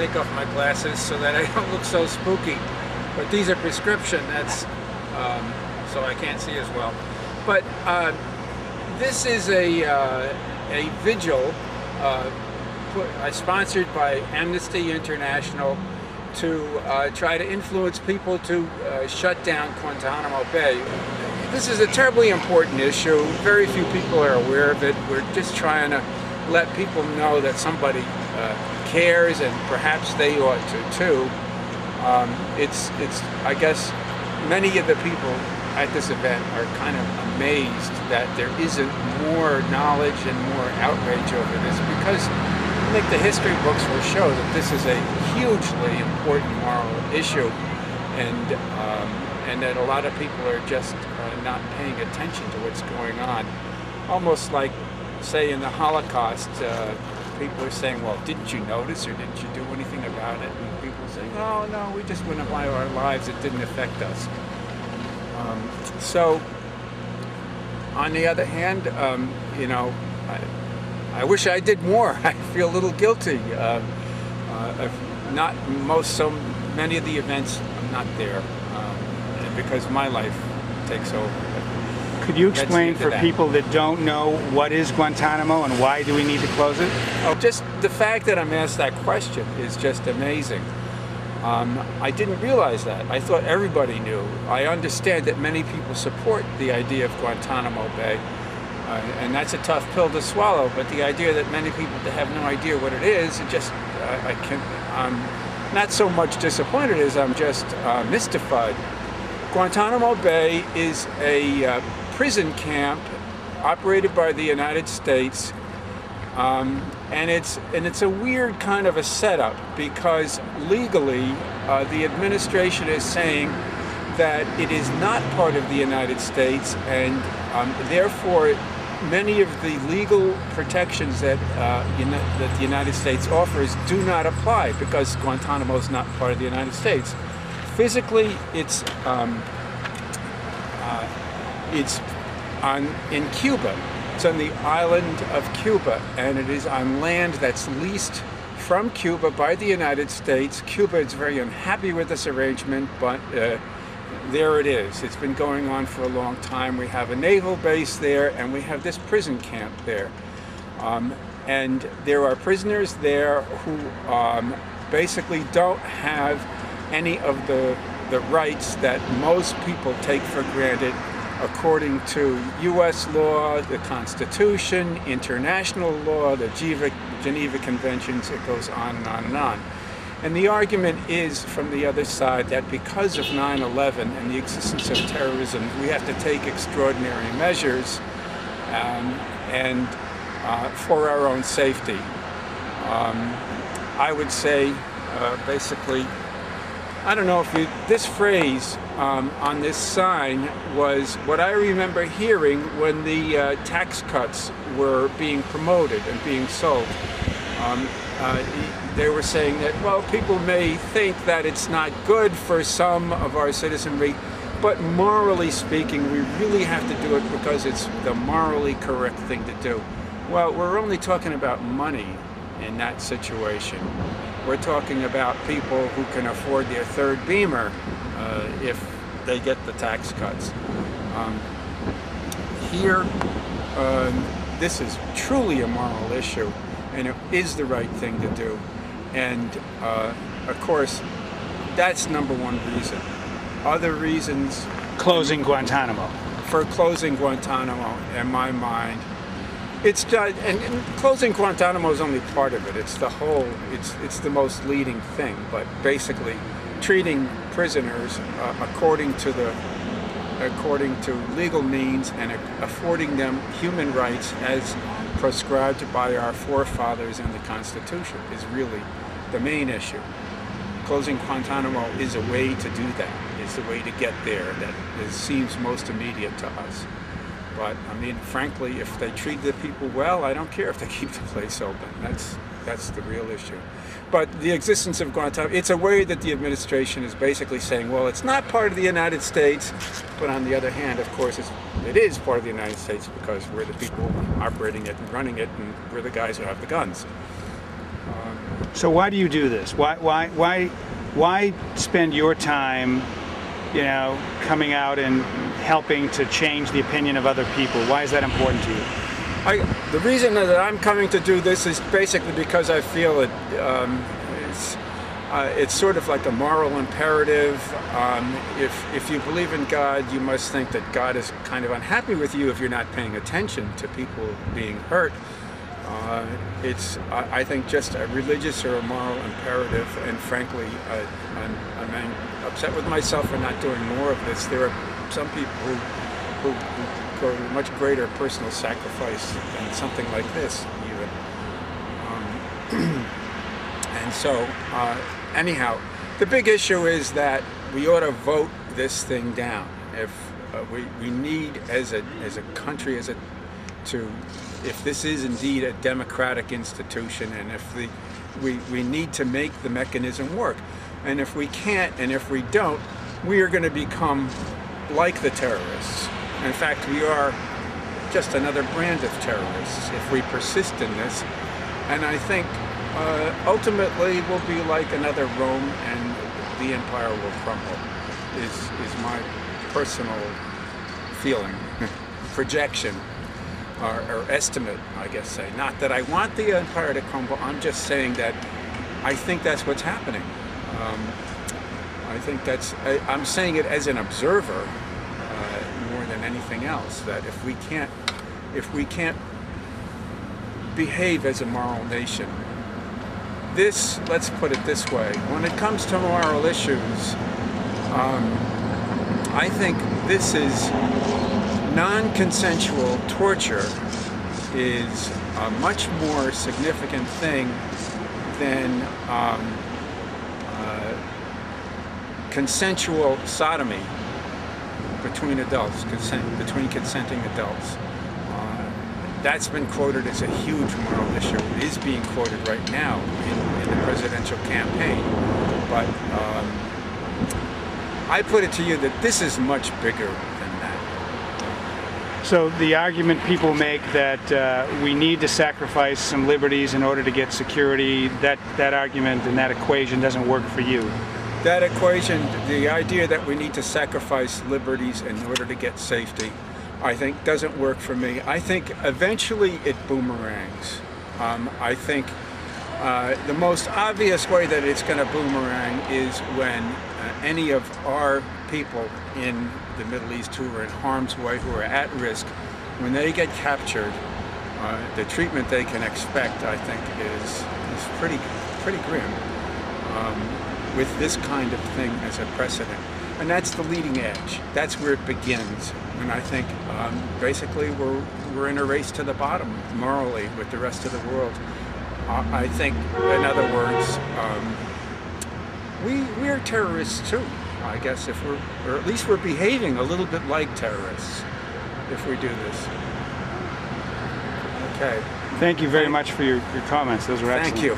take off my glasses so that I don't look so spooky. But these are prescription, that's so I can't see as well. But this is a vigil sponsored by Amnesty International to try to influence people to shut down Guantanamo Bay. This is a terribly important issue. Very few people are aware of it. We're just trying to let people know that somebody cares, and perhaps they ought to too. I guess many of the people at this event are kind of amazed that there isn't more knowledge and more outrage over this, because I think the history books will show that this is a hugely important moral issue, and that a lot of people are just not paying attention to what's going on. Almost like, say, in the Holocaust, people are saying, well, didn't you notice or didn't you do anything about it? And people are saying, oh, no, we just went by our lives, it didn't affect us. So, on the other hand, you know, I wish I did more. I feel a little guilty. So many of the events, I'm not there because my life takes over. Could you explain for people that don't know what is Guantanamo and why do we need to close it? Oh, just the fact that I'm asked that question is just amazing. I didn't realize that. I thought everybody knew. I understand that many people support the idea of Guantanamo Bay, and that's a tough pill to swallow, but the idea that many people have no idea what it is, it just, I'm not so much disappointed as I'm just mystified. Guantanamo Bay is a prison camp operated by the United States, and it's a weird kind of a setup, because legally the administration is saying that it is not part of the United States, and therefore many of the legal protections that that the United States offers do not apply, because Guantanamo is not part of the United States. Physically, it's in Cuba. It's on the island of Cuba, and it is on land that's leased from Cuba by the United States. Cuba is very unhappy with this arrangement, but there it is. It's been going on for a long time. We have a naval base there, and we have this prison camp there. And there are prisoners there who basically don't have any of the rights that most people take for granted according to U.S. law, the Constitution, international law, the Geneva Conventions. It goes on and on and on. And the argument is from the other side that because of 9/11 and the existence of terrorism, we have to take extraordinary measures for our own safety. I would say, basically, I don't know if this phrase on this sign was what I remember hearing when the tax cuts were being promoted and being sold. They were saying that, well, people may think that it's not good for some of our citizenry, but morally speaking, we really have to do it because it's the morally correct thing to do. Well, we're only talking about money in that situation. We're talking about people who can afford their third Beamer if they get the tax cuts. Here, this is truly a moral issue, and it is the right thing to do. And of course, that's number one reason. Other reasons... Closing Guantanamo. For closing Guantanamo, in my mind, it's just, and closing Guantanamo is only part of it. It's the whole, it's the most leading thing. But basically, treating prisoners according to legal means and affording them human rights as prescribed by our forefathers in the Constitution is really the main issue. Closing Guantanamo is a way to do that. It's the way to get there that seems most immediate to us. But I mean, frankly, if they treat the people well, I don't care if they keep the place open. That's the real issue. But the existence of Guantanamo, it's a way that the administration is basically saying, well, it's not part of the United States, but on the other hand, of course, it is part of the United States because we're the people operating it and running it, and we're the guys who have the guns. So why do you do this? Why spend your time, you know, coming out and helping to change the opinion of other people? Why is that important to you? The reason that I'm coming to do this is basically because I feel it's sort of like a moral imperative. If you believe in God, you must think that God is kind of unhappy with you if you're not paying attention to people being hurt. It's, I think, just a religious or a moral imperative, and frankly, I'm upset with myself for not doing more of this. There are some people who go to much greater personal sacrifice than something like this, even. And so, anyhow, the big issue is that we ought to vote this thing down. If we need, as a country, if this is indeed a democratic institution, and if we need to make the mechanism work. And if we can't, and if we don't, we are going to become like the terrorists. In fact, we are just another brand of terrorists if we persist in this. And I think ultimately we'll be like another Rome, and the empire will crumble, is my personal feeling, projection, or estimate, I guess say. Not that I want the empire to crumble, I'm just saying that I think that's what's happening. I think I'm saying it as an observer more than anything else, that if we can't behave as a moral nation, let's put it this way, when it comes to moral issues, I think this is non-consensual torture is a much more significant thing than consensual sodomy between adults, between consenting adults. That's been quoted as a huge moral issue. It is being quoted right now in the presidential campaign. But I put it to you that this is much bigger than that. So the argument people make that we need to sacrifice some liberties in order to get security, that argument and that equation doesn't work for you. That equation, the idea that we need to sacrifice liberties in order to get safety, I think doesn't work for me. I think eventually it boomerangs. I think the most obvious way that it's going to boomerang is when any of our people in the Middle East who are in harm's way, who are at risk, when they get captured, the treatment they can expect, I think, is pretty grim. With this kind of thing as a precedent. And that's the leading edge. That's where it begins. And I think basically we're in a race to the bottom morally with the rest of the world. I think, in other words, we are terrorists too, I guess, or at least we're behaving a little bit like terrorists if we do this. Okay. Thank you very much for your comments. Those were excellent. Thank you.